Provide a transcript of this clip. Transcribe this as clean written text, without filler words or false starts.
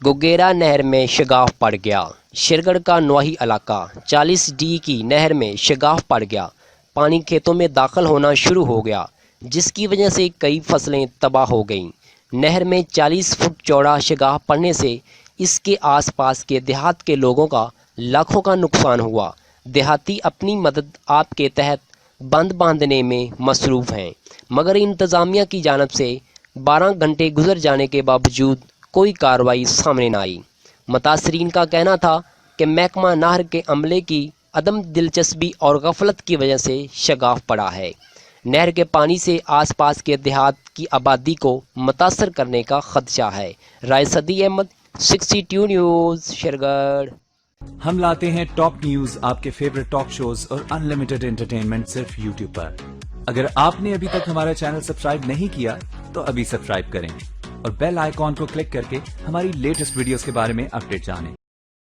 गोगेरा नहर में शगाफ पड़ गया। शेरगढ़ का नवाही इलाका 40D की नहर में शगाफ पड़ गया। पानी खेतों में दाखिल होना शुरू हो गया, जिसकी वजह से कई फसलें तबाह हो गईं। नहर में 40 फुट चौड़ा शगाफ पड़ने से इसके आसपास के देहात के लोगों का लाखों का नुकसान हुआ। देहाती अपनी मदद आप के तहत बंद बांधने में मसरूफ़ हैं, मगर इंतज़ामिया की जानिब से 12 घंटे गुजर जाने के बावजूद कोई कार्रवाई सामने न आई। मुतासरीन का कहना था कि महकमा नहर के अमले की अदम दिलचस्पी और गफलत की वजह से शगाफ पड़ा है। नहर के पानी से आसपास के देहात की आबादी को मुतासर करने का खदशा है। रायसदी अहमद, 62 न्यूज़, शेरगढ़। हम लाते हैं टॉप न्यूज, आपके फेवरेट टॉक शोज और अनलिमिटेड एंटरटेनमेंट सिर्फ यूट्यूब पर। अगर आपने अभी तक हमारा चैनल सब्सक्राइब नहीं किया तो अभी सब्सक्राइब करें और बेल आइकॉन को क्लिक करके हमारी लेटेस्ट वीडियोस के बारे में अपडेट जानें।